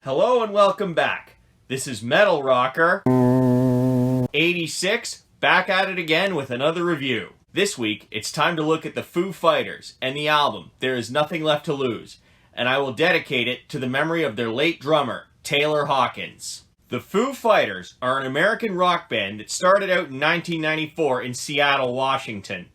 Hello and welcome back. This is Metal Rocker 86, back at it again with another review. This week, it's time to look at the Foo Fighters and the album, There Is Nothing Left to Lose, and I will dedicate it to the memory of their late drummer, Taylor Hawkins. The Foo Fighters are an American rock band that started out in 1994 in Seattle, Washington.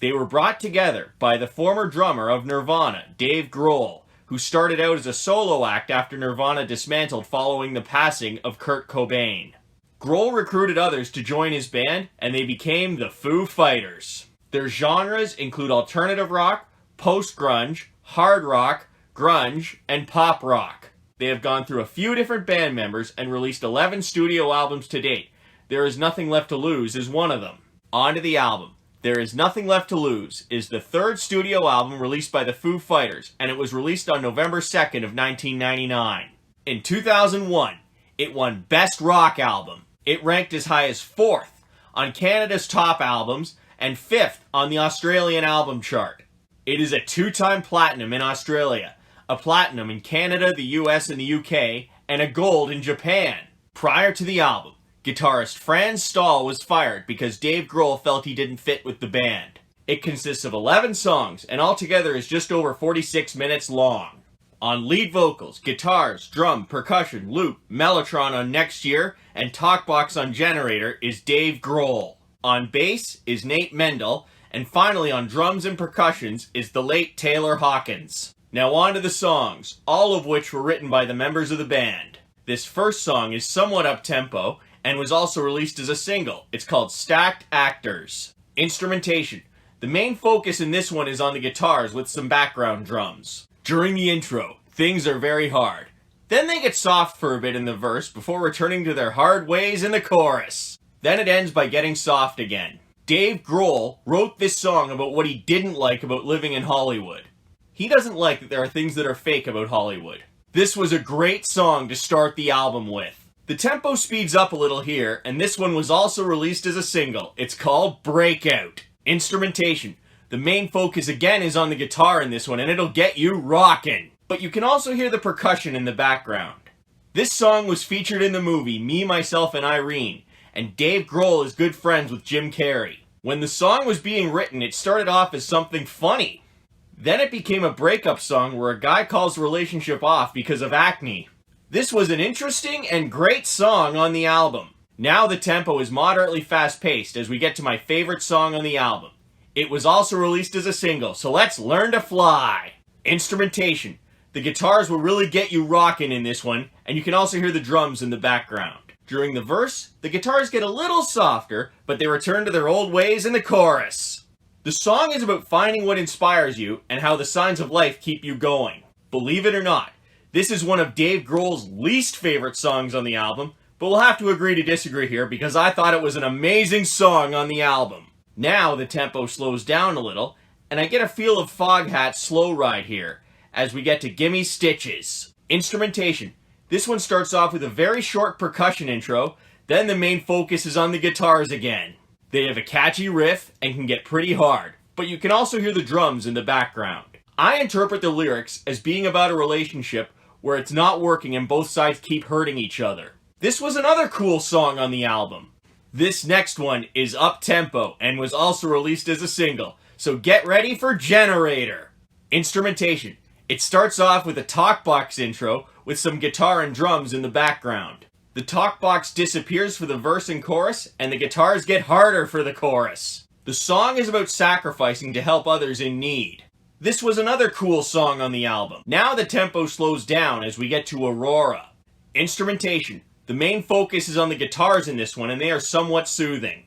They were brought together by the former drummer of Nirvana, Dave Grohl, who started out as a solo act after Nirvana dismantled following the passing of Kurt Cobain. Grohl recruited others to join his band, and they became the Foo Fighters. Their genres include alternative rock, post-grunge, hard rock, grunge, and pop rock. They have gone through a few different band members and released 11 studio albums to date. There Is Nothing Left to Lose is one of them. On to the album. There Is Nothing Left to Lose is the third studio album released by the Foo Fighters, and it was released on November 2nd of 1999. In 2001, it won Best Rock Album. It ranked as high as 4th on Canada's top albums and 5th on the Australian album chart. It is a 2-time platinum in Australia, a platinum in Canada, the US, and the UK, and a gold in Japan. Prior to the album, guitarist Franz Stahl was fired because Dave Grohl felt he didn't fit with the band. It consists of 11 songs and altogether is just over 46 minutes long. On lead vocals, guitars, drum, percussion, loop, mellotron on Next Year, and talkbox on Generator is Dave Grohl. On bass is Nate Mendel, and finally on drums and percussions is the late Taylor Hawkins. Now on to the songs, all of which were written by the members of the band. This first song is somewhat up-tempo, and was also released as a single. It's called Stacked Actors. Instrumentation. The main focus in this one is on the guitars with some background drums. During the intro, things are very hard. Then they get soft for a bit in the verse before returning to their hard ways in the chorus. Then it ends by getting soft again. Dave Grohl wrote this song about what he didn't like about living in Hollywood. He doesn't like that there are things that are fake about Hollywood. This was a great song to start the album with. The tempo speeds up a little here, and this one was also released as a single. It's called Breakout. Instrumentation. The main focus again is on the guitar in this one, and it'll get you rockin'. But you can also hear the percussion in the background. This song was featured in the movie Me, Myself, and Irene, and Dave Grohl is good friends with Jim Carrey. When the song was being written, it started off as something funny. Then it became a breakup song where a guy calls the relationship off because of acne. This was an interesting and great song on the album. Now the tempo is moderately fast-paced as we get to my favorite song on the album. It was also released as a single, so let's learn to fly. Instrumentation. The guitars will really get you rockin' in this one, and you can also hear the drums in the background. During the verse, the guitars get a little softer, but they return to their old ways in the chorus. The song is about finding what inspires you and how the signs of life keep you going. Believe it or not, this is one of Dave Grohl's least favorite songs on the album, but we'll have to agree to disagree here because I thought it was an amazing song on the album. Now the tempo slows down a little, and I get a feel of Foghat's Slow Ride here, as we get to Gimme Stitches. Instrumentation. This one starts off with a very short percussion intro, then the main focus is on the guitars again. They have a catchy riff and can get pretty hard, but you can also hear the drums in the background. I interpret the lyrics as being about a relationship where it's not working and both sides keep hurting each other. This was another cool song on the album. This next one is up-tempo and was also released as a single, so get ready for Generator. Instrumentation. It starts off with a talkbox intro with some guitar and drums in the background. The talkbox disappears for the verse and chorus, and the guitars get harder for the chorus. The song is about sacrificing to help others in need. This was another cool song on the album. Now the tempo slows down as we get to Aurora. Instrumentation. The main focus is on the guitars in this one, and they are somewhat soothing.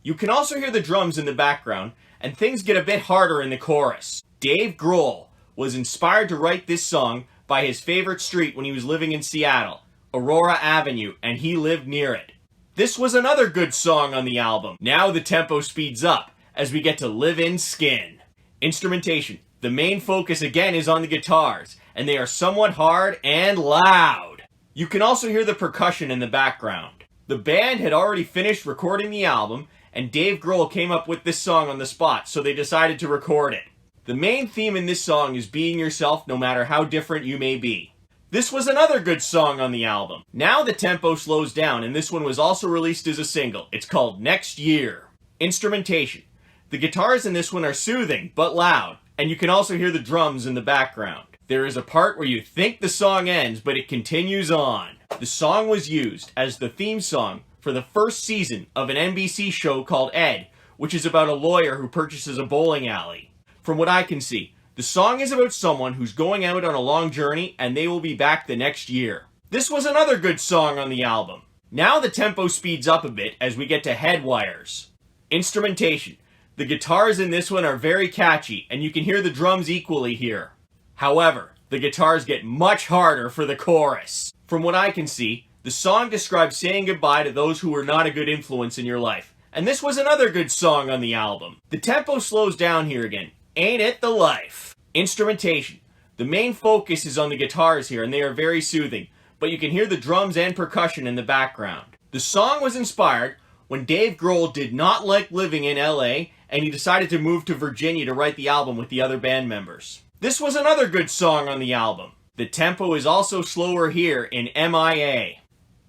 You can also hear the drums in the background, and things get a bit harder in the chorus. Dave Grohl was inspired to write this song by his favorite street when he was living in Seattle, Aurora Avenue, and he lived near it. This was another good song on the album. Now the tempo speeds up as we get to Live in Skin. Instrumentation. The main focus again is on the guitars, and they are somewhat hard and loud. You can also hear the percussion in the background. The band had already finished recording the album, and Dave Grohl came up with this song on the spot, so they decided to record it. The main theme in this song is being yourself no matter how different you may be. This was another good song on the album. Now the tempo slows down, and this one was also released as a single. It's called Next Year. Instrumentation. The guitars in this one are soothing, but loud, and you can also hear the drums in the background. There is a part where you think the song ends, but it continues on. The song was used as the theme song for the first season of an NBC show called Ed, which is about a lawyer who purchases a bowling alley. From what I can see, the song is about someone who's going out on a long journey and they will be back the next year. This was another good song on the album. Now the tempo speeds up a bit as we get to Headwires. Instrumentation. The guitars in this one are very catchy and you can hear the drums equally here. However, the guitars get much harder for the chorus. From what I can see, the song describes saying goodbye to those who were not a good influence in your life. And this was another good song on the album. The tempo slows down here again. Ain't it the life? Instrumentation. The main focus is on the guitars here and they are very soothing, but you can hear the drums and percussion in the background. The song was inspired when Dave Grohl did not like living in LA and he decided to move to Virginia to write the album with the other band members. This was another good song on the album. The tempo is also slower here in MIA.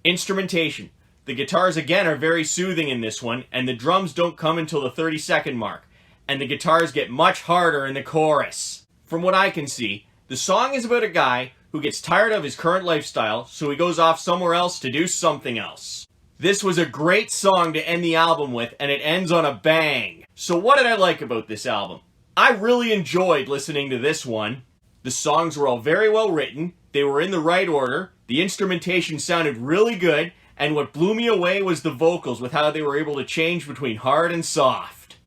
Instrumentation. The guitars again are very soothing in this one, and the drums don't come until the 30-second mark, and the guitars get much harder in the chorus. From what I can see, the song is about a guy who gets tired of his current lifestyle, so he goes off somewhere else to do something else. This was a great song to end the album with, and it ends on a bang. So what did I like about this album? I really enjoyed listening to this one. The songs were all very well written, they were in the right order, the instrumentation sounded really good, and what blew me away was the vocals with how they were able to change between hard and soft.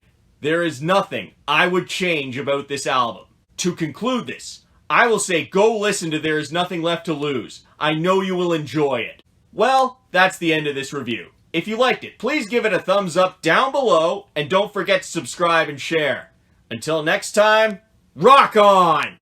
There is nothing I would change about this album. To conclude this, I will say go listen to There Is Nothing Left to Lose. I know you will enjoy it. Well, that's the end of this review. If you liked it, please give it a thumbs up down below, and don't forget to subscribe and share. Until next time, rock on!